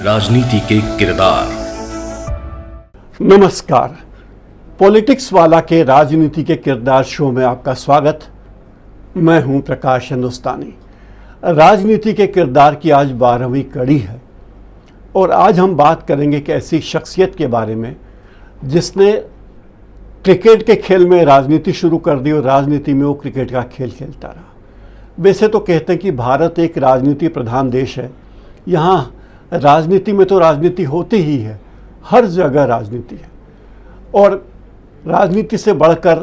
राजनीति के किरदार। नमस्कार, पॉलिटिक्स वाला के राजनीति के किरदार शो में आपका स्वागत। मैं हूं प्रकाश हिंदुस्तानी। राजनीति के किरदार की आज 12वीं कड़ी है और आज हम बात करेंगे एक ऐसी शख्सियत के बारे में जिसने क्रिकेट के खेल में राजनीति शुरू कर दी और राजनीति में वो क्रिकेट का खेल खेलता रहा। वैसे तो कहते हैं कि भारत एक राजनीति प्रधान देश है। यहाँ राजनीति में तो राजनीति होती ही है, हर जगह राजनीति है और राजनीति से बढ़कर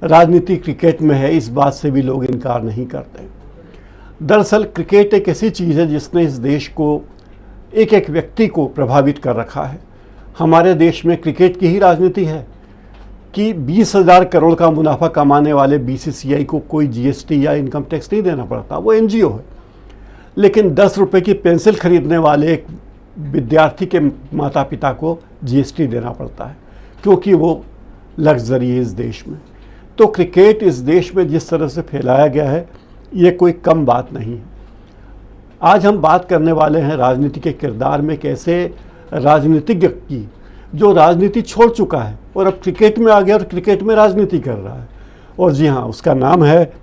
राजनीति क्रिकेट में है, इस बात से भी लोग इनकार नहीं करते। दरअसल क्रिकेट एक ऐसी चीज़ है जिसने इस देश को, एक एक व्यक्ति को प्रभावित कर रखा है। हमारे देश में क्रिकेट की ही राजनीति है कि 20,000 करोड़ का मुनाफा कमाने वाले बीसीसीआई को कोई जीएसटी या इनकम टैक्स नहीं देना पड़ता, वो एनजीओ है। लेकिन 10 रुपये की पेंसिल खरीदने वाले एक विद्यार्थी के माता पिता को जीएसटी देना पड़ता है क्योंकि वो लग्जरी है इस देश में। तो क्रिकेट इस देश में जिस तरह से फैलाया गया है, ये कोई कम बात नहीं है। आज हम बात करने वाले हैं राजनीति के किरदार में, कैसे राजनीतिज्ञ की जो राजनीति छोड़ चुका है और अब क्रिकेट में आ गया और क्रिकेट में राजनीति कर रहा है। और जी हाँ, उसका नाम है,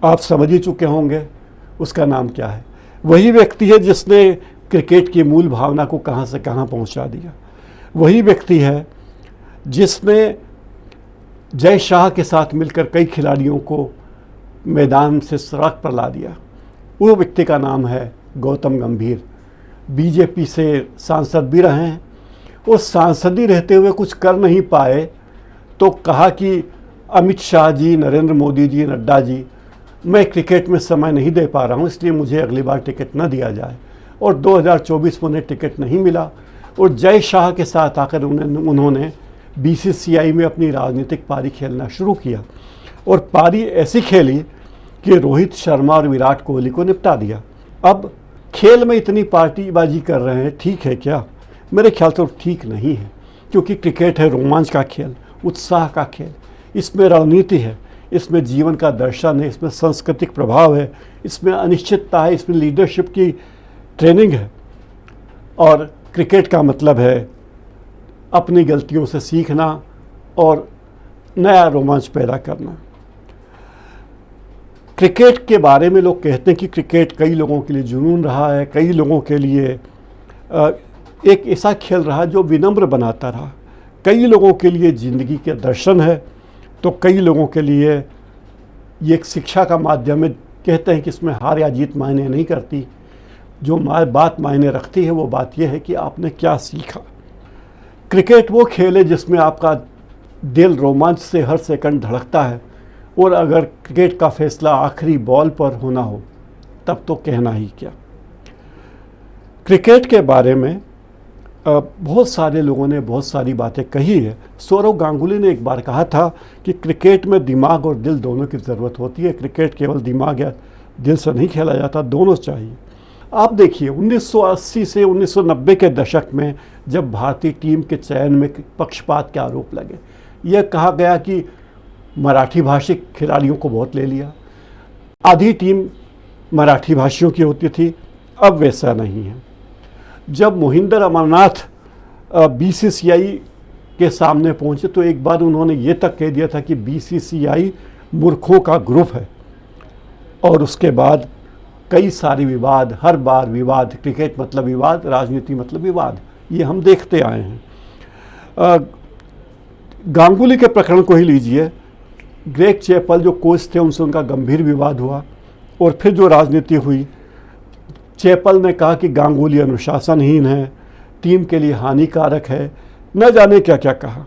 आप समझ ही चुके होंगे उसका नाम क्या है। वही व्यक्ति है जिसने क्रिकेट की मूल भावना को कहाँ से कहाँ पहुँचा दिया। वही व्यक्ति है जिसने जय शाह के साथ मिलकर कई खिलाड़ियों को मैदान से सड़क पर ला दिया। वो व्यक्ति का नाम है गौतम गंभीर। बीजेपी से सांसद भी रहे हैं और सांसदी रहते हुए कुछ कर नहीं पाए तो कहा कि अमित शाह जी, नरेंद्र मोदी जी, नड्डा जी, मैं क्रिकेट में समय नहीं दे पा रहा हूँ, इसलिए मुझे अगली बार टिकट न दिया जाए। और 2024 में उन्हें टिकट नहीं मिला और जय शाह के साथ आकर उन्होंने बीसीसीआई में अपनी राजनीतिक पारी खेलना शुरू किया और पारी ऐसी खेली कि रोहित शर्मा और विराट कोहली को निपटा दिया। अब खेल में इतनी पार्टीबाजी कर रहे हैं, ठीक है क्या? मेरे ख्याल से ठीक नहीं है, क्योंकि क्रिकेट है रोमांच का खेल, उत्साह का खेल। इसमें रणनीति है, इसमें जीवन का दर्शन है, इसमें सांस्कृतिक प्रभाव है, इसमें अनिश्चितता है, इसमें लीडरशिप की ट्रेनिंग है। और क्रिकेट का मतलब है अपनी गलतियों से सीखना और नया रोमांच पैदा करना। क्रिकेट के बारे में लोग कहते हैं कि क्रिकेट कई लोगों के लिए जुनून रहा है, कई लोगों के लिए एक ऐसा खेल रहा जो विनम्र बनाता रहा, कई लोगों के लिए ज़िंदगी के दर्शन है, तो कई लोगों के लिए ये एक शिक्षा का माध्यम है। कहते हैं कि इसमें हार या जीत मायने नहीं करती, जो बात मायने रखती है वो बात यह है कि आपने क्या सीखा। क्रिकेट वो खेल है जिसमें आपका दिल रोमांच से हर सेकंड धड़कता है और अगर क्रिकेट का फैसला आखिरी बॉल पर होना हो तब तो कहना ही क्या। क्रिकेट के बारे में बहुत सारे लोगों ने बहुत सारी बातें कही है। सौरव गांगुली ने एक बार कहा था कि क्रिकेट में दिमाग और दिल दोनों की ज़रूरत होती है। क्रिकेट केवल दिमाग या दिल से नहीं खेला जाता, दोनों चाहिए। आप देखिए 1980 से 1990 के दशक में जब भारतीय टीम के चयन में पक्षपात के आरोप लगे, यह कहा गया कि मराठी भाषिक खिलाड़ियों को बहुत ले लिया, आधी टीम मराठी भाषियों की होती थी। अब वैसा नहीं है। जब मोहिंदर अमरनाथ बीसीसीआई के सामने पहुंचे तो एक बार उन्होंने ये तक कह दिया था कि बीसीसीआई मूर्खों का ग्रुप है। और उसके बाद कई सारे विवाद, हर बार विवाद, क्रिकेट मतलब विवाद, राजनीति मतलब विवाद, ये हम देखते आए हैं। गांगुली के प्रकरण को ही लीजिए। ग्रेग चैपल जो कोच थे, उनसे उनका गंभीर विवाद हुआ और फिर जो राजनीति हुई, चैपल ने कहा कि गांगुली अनुशासनहीन है, टीम के लिए हानिकारक है, न जाने क्या क्या कहा।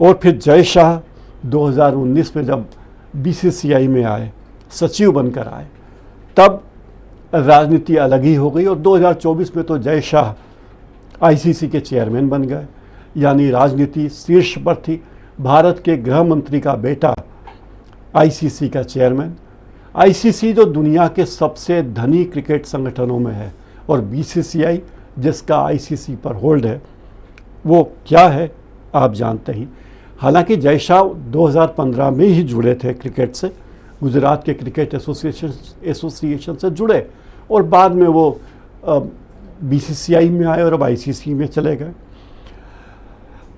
और फिर जय शाह 2019 में जब बीसीसीआई में आए, सचिव बनकर आए, तब राजनीति अलग ही हो गई और 2024 में तो जय शाह आईसीसी के चेयरमैन बन गए। यानी राजनीति शीर्ष पर थी। भारत के गृह मंत्री का बेटा आईसीसी का चेयरमैन। आईसीसी जो दुनिया के सबसे धनी क्रिकेट संगठनों में है और बीसीसीआई जिसका आईसीसी पर होल्ड है, वो क्या है आप जानते ही। हालांकि जय शाह 2015 में ही जुड़े थे क्रिकेट से, गुजरात के क्रिकेट एसोसिएशन से जुड़े और बाद में वो बीसीसीआई में आए और अब आईसीसी में चले गए।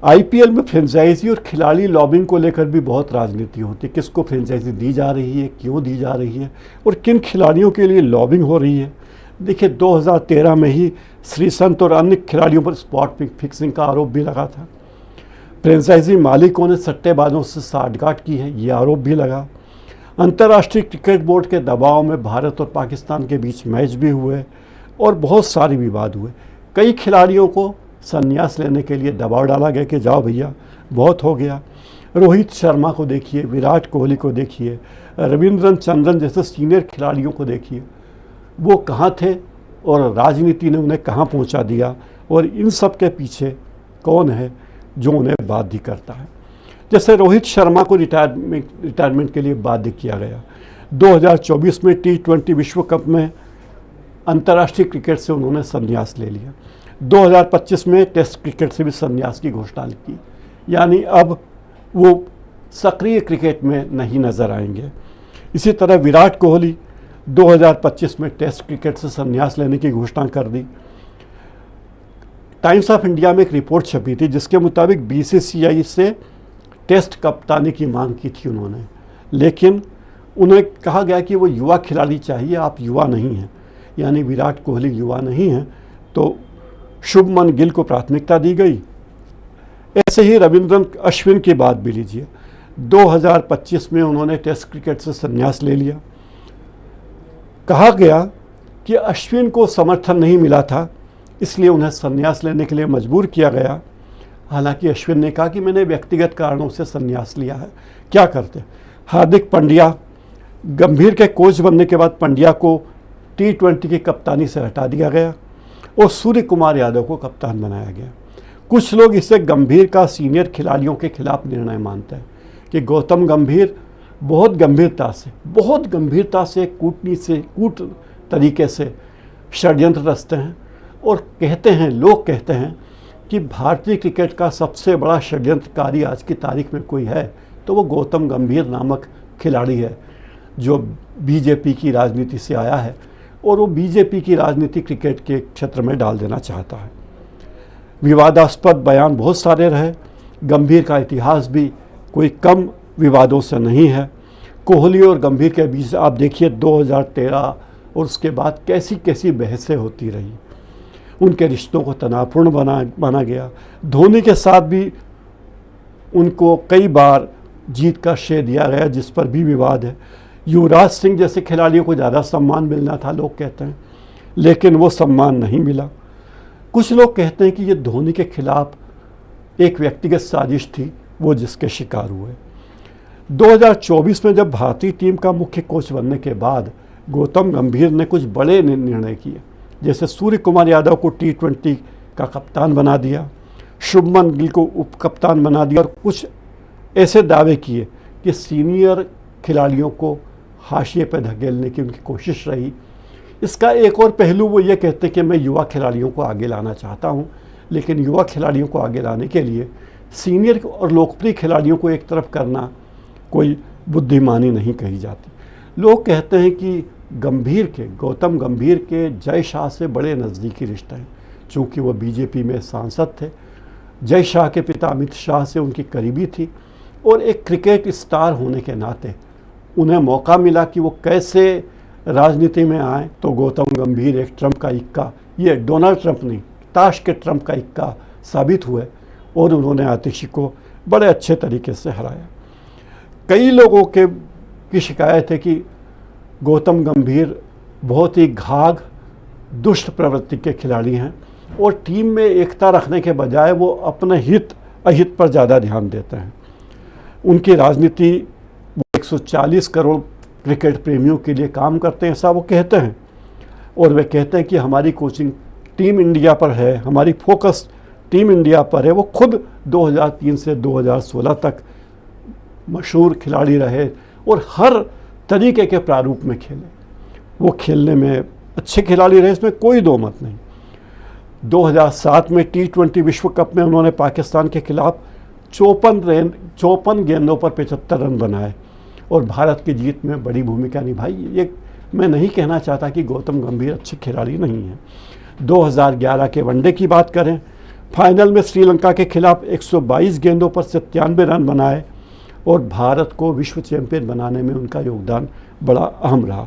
आईपीएल में फ्रेंचाइजी और खिलाड़ी लॉबिंग को लेकर भी बहुत राजनीति होती है, किसको फ्रेंचाइजी दी जा रही है, क्यों दी जा रही है और किन खिलाड़ियों के लिए लॉबिंग हो रही है। देखिए 2013 में ही श्रीसंत और अन्य खिलाड़ियों पर स्पॉट फिक्सिंग का आरोप भी लगा था। फ्रेंचाइजी मालिकों ने सट्टेबाजों से साठगांठ की है, ये आरोप भी लगा। अंतर्राष्ट्रीय क्रिकेट बोर्ड के दबाव में भारत और पाकिस्तान के बीच मैच भी हुए और बहुत सारे विवाद हुए। कई खिलाड़ियों को संन्यास लेने के लिए दबाव डाला गया कि जाओ भैया बहुत हो गया। रोहित शर्मा को देखिए, विराट कोहली को देखिए, रविंद्रन चंद्रन जैसे सीनियर खिलाड़ियों को देखिए, वो कहाँ थे और राजनीति ने उन्हें कहाँ पहुँचा दिया और इन सब के पीछे कौन है जो उन्हें बाध्य करता है। जैसे रोहित शर्मा को रिटायरमेंट के लिए बाध्य किया गया। 2024 में T20 विश्व कप में अंतर्राष्ट्रीय क्रिकेट से उन्होंने संन्यास ले लिया। 2025 में टेस्ट क्रिकेट से भी संन्यास की घोषणा की, यानी अब वो सक्रिय क्रिकेट में नहीं नजर आएंगे। इसी तरह विराट कोहली 2025 में टेस्ट क्रिकेट से संन्यास लेने की घोषणा कर दी। टाइम्स ऑफ इंडिया में एक रिपोर्ट छपी थी जिसके मुताबिक बीसीसीआई से टेस्ट कप्तानी की मांग की थी उन्होंने, लेकिन उन्हें कहा गया कि वो युवा खिलाड़ी चाहिए, आप युवा नहीं हैं, यानी विराट कोहली युवा नहीं हैं, तो शुभमन गिल को प्राथमिकता दी गई। ऐसे ही रविंद्रन अश्विन की बात भी लीजिए, 2025 में उन्होंने टेस्ट क्रिकेट से संन्यास ले लिया। कहा गया कि अश्विन को समर्थन नहीं मिला था, इसलिए उन्हें संन्यास लेने के लिए मजबूर किया गया। हालांकि अश्विन ने कहा कि मैंने व्यक्तिगत कारणों से संन्यास लिया है। क्या करते? हार्दिक पांड्या, गंभीर के कोच बनने के बाद पांड्या को T20 की कप्तानी से हटा दिया गया और सूर्य कुमार यादव को कप्तान बनाया गया। कुछ लोग इसे गंभीर का सीनियर खिलाड़ियों के खिलाफ निर्णय मानते हैं कि गौतम गंभीर बहुत गंभीरता से कूट तरीके से षड्यंत्र रचते हैं और लोग कहते हैं कि भारतीय क्रिकेट का सबसे बड़ा षड्यंत्रकारी आज की तारीख में कोई है तो वो गौतम गंभीर नामक खिलाड़ी है, जो बीजेपी की राजनीति से आया है और वो बीजेपी की राजनीति क्रिकेट के क्षेत्र में डाल देना चाहता है। विवादास्पद बयान बहुत सारे रहे। गंभीर का इतिहास भी कोई कम विवादों से नहीं है। कोहली और गंभीर के बीच आप देखिए 2013 और उसके बाद कैसी कैसी बहसें होती रही, उनके रिश्तों को तनावपूर्ण बना गया। धोनी के साथ भी उनको कई बार जीत का श्रेय दिया गया, जिस पर भी विवाद है। युवराज सिंह जैसे खिलाड़ियों को ज़्यादा सम्मान मिलना था लोग कहते हैं, लेकिन वो सम्मान नहीं मिला। कुछ लोग कहते हैं कि ये धोनी के खिलाफ एक व्यक्तिगत साजिश थी, वो जिसके शिकार हुए। 2024 में जब भारतीय टीम का मुख्य कोच बनने के बाद गौतम गंभीर ने कुछ बड़े निर्णय किए, जैसे सूर्य कुमार यादव को T20 का कप्तान बना दिया, शुभमन गिल को उप कप्तान बना दिया और कुछ ऐसे दावे किए कि सीनियर खिलाड़ियों को हाशिए पर धकेलने की उनकी कोशिश रही। इसका एक और पहलू वो ये कहते कि मैं युवा खिलाड़ियों को आगे लाना चाहता हूँ, लेकिन युवा खिलाड़ियों को आगे लाने के लिए सीनियर और लोकप्रिय खिलाड़ियों को एक तरफ करना कोई बुद्धिमानी नहीं कही जाती। लोग कहते हैं कि गौतम गंभीर के जय शाह से बड़े नज़दीकी रिश्ते हैं, चूँकि वो बीजेपी में सांसद थे। जय शाह के पिता अमित शाह से उनकी करीबी थी और एक क्रिकेट स्टार होने के नाते उन्हें मौका मिला कि वो कैसे राजनीति में आए, तो गौतम गंभीर एक ट्रंप का इक्का, ये डोनाल्ड ट्रंप नहीं, ताश के ट्रंप का इक्का साबित हुए और उन्होंने आतिशी को बड़े अच्छे तरीके से हराया। कई लोगों की शिकायत है कि गौतम गंभीर बहुत ही घाघ दुष्ट प्रवृत्ति के खिलाड़ी हैं और टीम में एकता रखने के बजाय वो अपने हित अहित पर ज़्यादा ध्यान देते हैं। उनकी राजनीति 140 करोड़ क्रिकेट प्रेमियों के लिए काम करते हैं, ऐसा वो कहते हैं। और वे कहते हैं कि हमारी कोचिंग टीम इंडिया पर है, हमारी फोकस टीम इंडिया पर है। वो खुद 2003 से 2016 तक मशहूर खिलाड़ी रहे और हर तरीके के प्रारूप में खेले। वो खेलने में अच्छे खिलाड़ी रहे, इसमें कोई दो मत नहीं। 2007 में T20 विश्व कप में उन्होंने पाकिस्तान के खिलाफ 54 गेंदों पर 75 रन बनाए और भारत की जीत में बड़ी भूमिका निभाई। ये मैं नहीं कहना चाहता कि गौतम गंभीर अच्छे खिलाड़ी नहीं हैं। 2011 के वनडे की बात करें, फाइनल में श्रीलंका के खिलाफ 122 गेंदों पर 97 रन बनाए और भारत को विश्व चैंपियन बनाने में उनका योगदान बड़ा अहम रहा।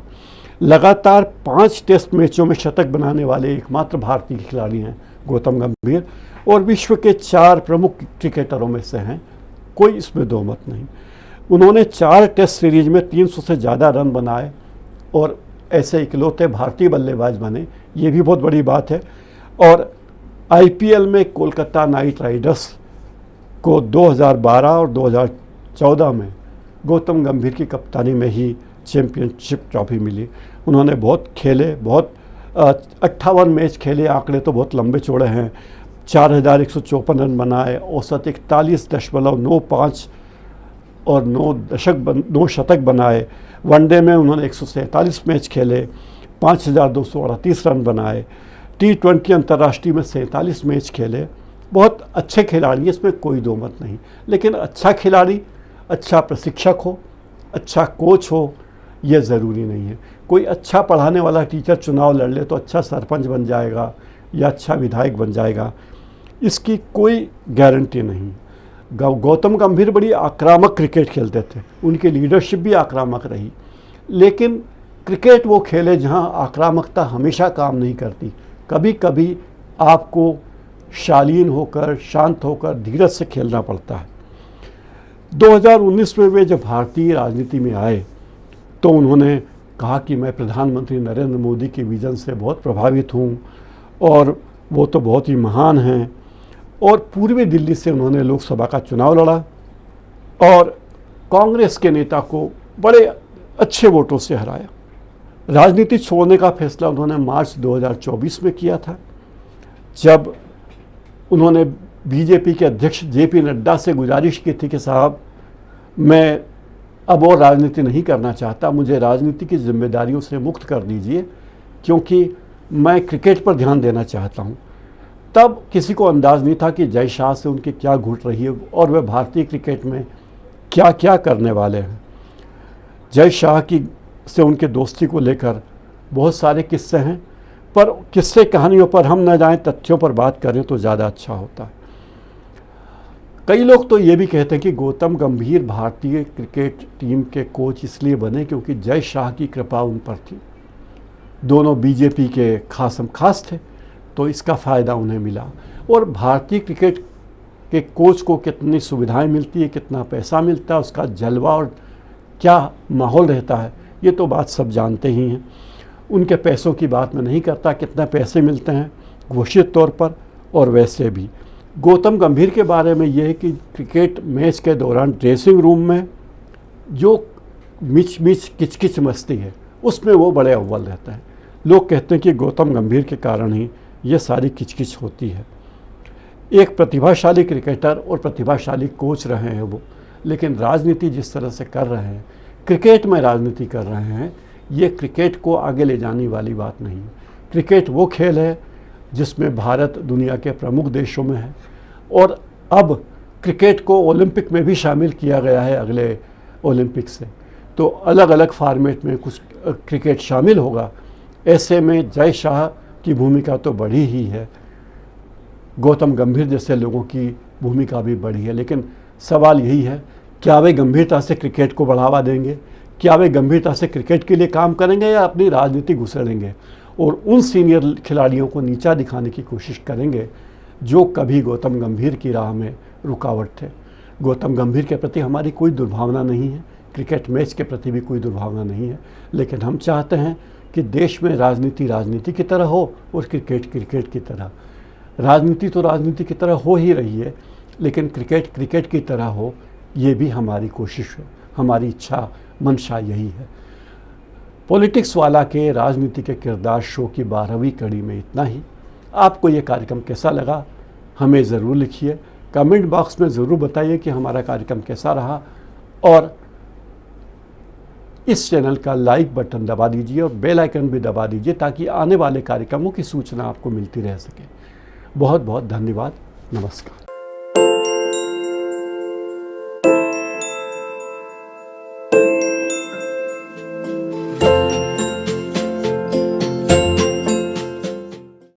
लगातार 5 टेस्ट मैचों में शतक बनाने वाले एकमात्र भारतीय खिलाड़ी हैं गौतम गंभीर और विश्व के 4 प्रमुख क्रिकेटरों में से हैं, कोई इसमें दो मत नहीं। उन्होंने 4 टेस्ट सीरीज में 300 से ज़्यादा रन बनाए और ऐसे इकलौते भारतीय बल्लेबाज बने, ये भी बहुत बड़ी बात है। और आईपीएल में कोलकाता नाइट राइडर्स को 2012 और 2014 में गौतम गंभीर की कप्तानी में ही चैंपियनशिप ट्रॉफी मिली। उन्होंने बहुत खेले, बहुत 58 मैच खेले, आंकड़े तो बहुत लंबे चौड़े हैं। 4154 रन बनाए, औसत 41.95 और 9 शतक बनाए। वनडे में उन्होंने 147 मैच खेले, 5238 रन बनाए। T20 अंतर्राष्ट्रीय में 47 मैच खेले। बहुत अच्छे खिलाड़ी, इसमें कोई दो मत नहीं। लेकिन अच्छा खिलाड़ी अच्छा प्रशिक्षक हो, अच्छा कोच हो, यह ज़रूरी नहीं है। कोई अच्छा पढ़ाने वाला टीचर चुनाव लड़ ले तो अच्छा सरपंच बन जाएगा या अच्छा विधायक बन जाएगा, इसकी कोई गारंटी नहीं। गौतम गंभीर बड़ी आक्रामक क्रिकेट खेलते थे, उनकी लीडरशिप भी आक्रामक रही। लेकिन क्रिकेट वो खेले जहां आक्रामकता हमेशा काम नहीं करती। कभी कभी आपको शालीन होकर, शांत होकर, धीरज से खेलना पड़ता है। 2019 में वे जब भारतीय राजनीति में आए तो उन्होंने कहा कि मैं प्रधानमंत्री नरेंद्र मोदी के विजन से बहुत प्रभावित हूँ और वो तो बहुत ही महान हैं। और पूर्वी दिल्ली से उन्होंने लोकसभा का चुनाव लड़ा और कांग्रेस के नेता को बड़े अच्छे वोटों से हराया। राजनीति छोड़ने का फैसला उन्होंने मार्च 2024 में किया था, जब उन्होंने बीजेपी के अध्यक्ष जेपी नड्डा से गुजारिश की थी कि साहब मैं अब और राजनीति नहीं करना चाहता, मुझे राजनीति की जिम्मेदारियों से मुक्त कर दीजिए क्योंकि मैं क्रिकेट पर ध्यान देना चाहता हूँ। तब किसी को अंदाज़ नहीं था कि जय शाह से उनकी क्या घुट रही है और वे भारतीय क्रिकेट में क्या क्या करने वाले हैं। जय शाह की से उनके दोस्ती को लेकर बहुत सारे किस्से हैं, पर किस्से कहानियों पर हम न जाएं, तथ्यों पर बात करें तो ज़्यादा अच्छा होता है। कई लोग तो ये भी कहते हैं कि गौतम गंभीर भारतीय क्रिकेट टीम के कोच इसलिए बने क्योंकि जय शाह की कृपा उन पर थी। दोनों बीजेपी के खासम खास थे तो इसका फ़ायदा उन्हें मिला। और भारतीय क्रिकेट के कोच को कितनी सुविधाएं मिलती है, कितना पैसा मिलता है, उसका जलवा और क्या माहौल रहता है, ये तो बात सब जानते ही हैं। उनके पैसों की बात मैं नहीं करता, कितने पैसे मिलते हैं घोषित तौर पर और वैसे भी। गौतम गंभीर के बारे में यह है कि क्रिकेट मैच के दौरान ड्रेसिंग रूम में जो मिच मिच किचकिच मस्ती है उसमें वो बड़े अव्वल रहते हैं। लोग कहते हैं कि गौतम गंभीर के कारण ही ये सारी किचकिच होती है। एक प्रतिभाशाली क्रिकेटर और प्रतिभाशाली कोच रहे हैं वो, लेकिन राजनीति जिस तरह से कर रहे हैं, क्रिकेट में राजनीति कर रहे हैं, ये क्रिकेट को आगे ले जाने वाली बात नहीं है। क्रिकेट वो खेल है जिसमें भारत दुनिया के प्रमुख देशों में है और अब क्रिकेट को ओलंपिक में भी शामिल किया गया है अगले ओलंपिक से, तो अलग अलग फॉर्मेट में कुछ क्रिकेट शामिल होगा। ऐसे में जय शाह की भूमिका तो बड़ी ही है, गौतम गंभीर जैसे लोगों की भूमिका भी बड़ी है, लेकिन सवाल यही है क्या वे गंभीरता से क्रिकेट को बढ़ावा देंगे, क्या वे गंभीरता से क्रिकेट के लिए काम करेंगे या अपनी राजनीति घुसेड़ेंगे और उन सीनियर खिलाड़ियों को नीचा दिखाने की कोशिश करेंगे जो कभी गौतम गंभीर की राह में रुकावट थे। गौतम गंभीर के प्रति हमारी कोई दुर्भावना नहीं है, क्रिकेट मैच के प्रति भी कोई दुर्भावना नहीं है, लेकिन हम चाहते हैं कि देश में राजनीति राजनीति की तरह हो और क्रिकेट क्रिकेट की तरह। राजनीति तो राजनीति की तरह हो ही रही है, लेकिन क्रिकेट क्रिकेट की तरह हो, ये भी हमारी कोशिश है, हमारी इच्छा मंशा यही है। पॉलिटिक्स वाला के राजनीति के किरदार शो की 12वीं कड़ी में इतना ही। आपको ये कार्यक्रम कैसा लगा हमें ज़रूर लिखिए, कमेंट बॉक्स में ज़रूर बताइए कि हमारा कार्यक्रम कैसा रहा और इस चैनल का लाइक बटन दबा दीजिए और बेल आइकन भी दबा दीजिए ताकि आने वाले कार्यक्रमों की सूचना आपको मिलती रह सके। बहुत बहुत धन्यवाद। नमस्कार।